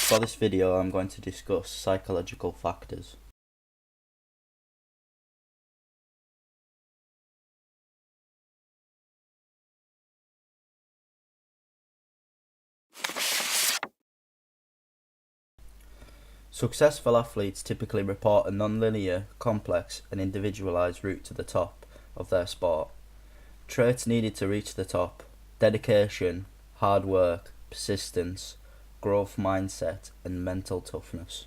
For this video I'm going to discuss psychological factors. Successful athletes typically report a non-linear, complex and individualized route to the top of their sport. Traits needed to reach the top: dedication, hard work, persistence, growth mindset and mental toughness.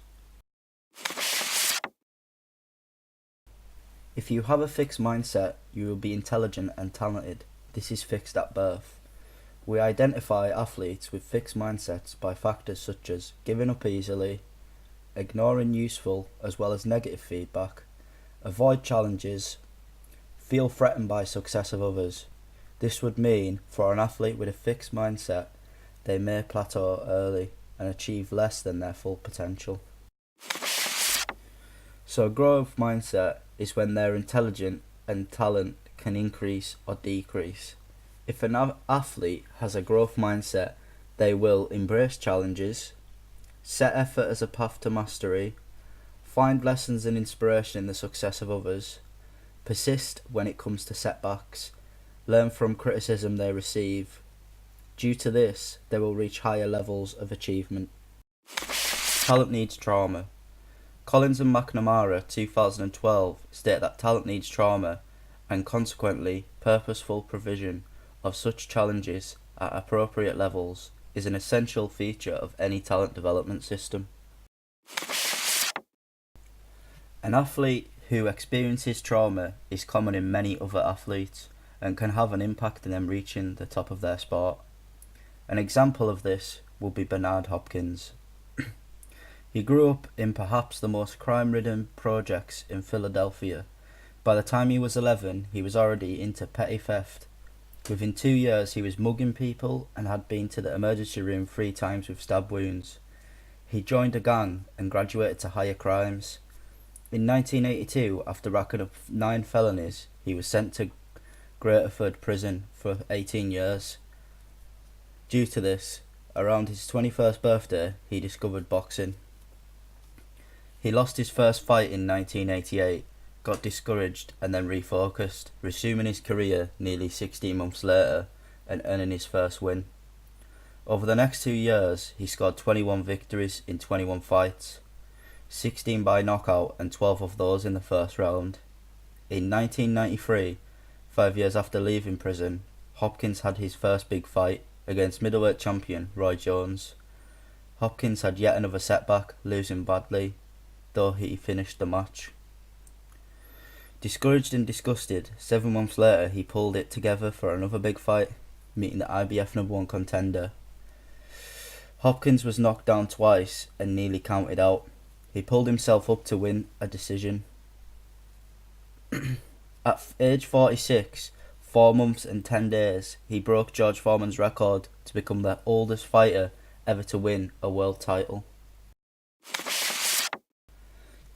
If you have a fixed mindset, you will be intelligent and talented. This is fixed at birth. We identify athletes with fixed mindsets by factors such as giving up easily, ignoring useful as well as negative feedback, avoid challenges, feel threatened by success of others. This would mean for an athlete with a fixed mindset, they may plateau early and achieve less than their full potential. So a growth mindset is when their intelligence and talent can increase or decrease. If an athlete has a growth mindset, they will embrace challenges, set effort as a path to mastery, find lessons and inspiration in the success of others, persist when it comes to setbacks, learn from criticism they receive. Due to this, they will reach higher levels of achievement. Talent needs trauma. Collins and McNamara 2012 state that talent needs trauma and consequently purposeful provision of such challenges at appropriate levels is an essential feature of any talent development system. An athlete who experiences trauma is common in many other athletes and can have an impact in them reaching the top of their sport. An example of this will be Bernard Hopkins. He grew up in perhaps the most crime-ridden projects in Philadelphia. By the time he was 11, he was already into petty theft. Within 2 years, he was mugging people and had been to the emergency room 3 times with stab wounds. He joined a gang and graduated to higher crimes. In 1982, after racking up 9 felonies, he was sent to Graterford prison for 18 years. Due to this, around his 21st birthday, he discovered boxing. He lost his first fight in 1988, got discouraged and then refocused, resuming his career nearly 16 months later and earning his first win. Over the next 2 years, he scored 21 victories in 21 fights, 16 by knockout and 12 of those in the first round. In 1993, 5 years after leaving prison, Hopkins had his first big fight against middleweight champion Roy Jones. Hopkins had yet another setback, losing badly, though he finished the match. Discouraged and disgusted, 7 months later he pulled it together for another big fight, meeting the IBF #1 contender. Hopkins was knocked down twice and nearly counted out. He pulled himself up to win a decision. At age 46, 4 months and 10 days, he broke George Foreman's record to become the oldest fighter ever to win a world title.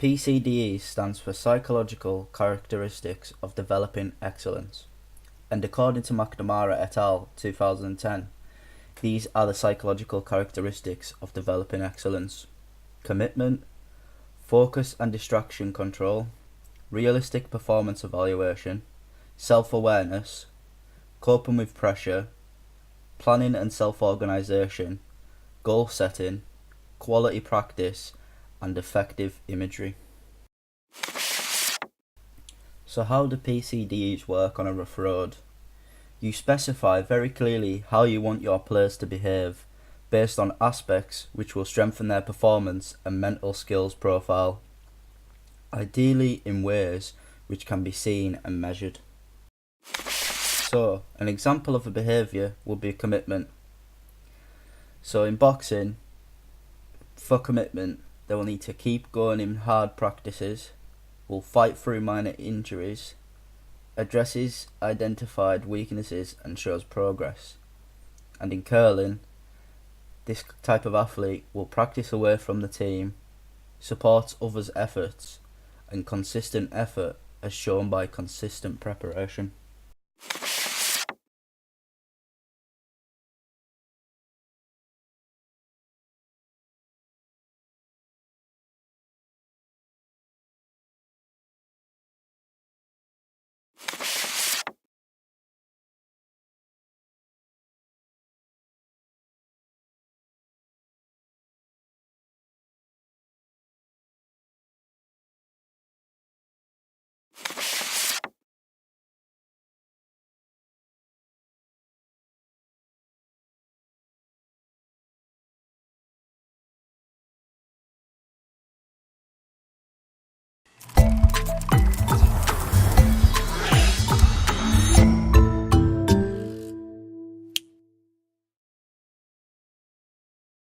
PCDE stands for Psychological Characteristics of Developing Excellence, and according to McNamara et al. 2010, these are the psychological characteristics of developing excellence: commitment, focus and distraction control, realistic performance evaluation, self-awareness, coping with pressure, planning and self-organization, goal setting, quality practice, and effective imagery. So how do PCDs work on a rough road? You specify very clearly how you want your players to behave based on aspects which will strengthen their performance and mental skills profile, ideally in ways which can be seen and measured. So, an example of a behaviour would be commitment. So in boxing, for commitment, they will need to keep going in hard practices, will fight through minor injuries, addresses identified weaknesses and shows progress. And in curling, this type of athlete will practice away from the team, supports others' efforts, and consistent effort as shown by consistent preparation.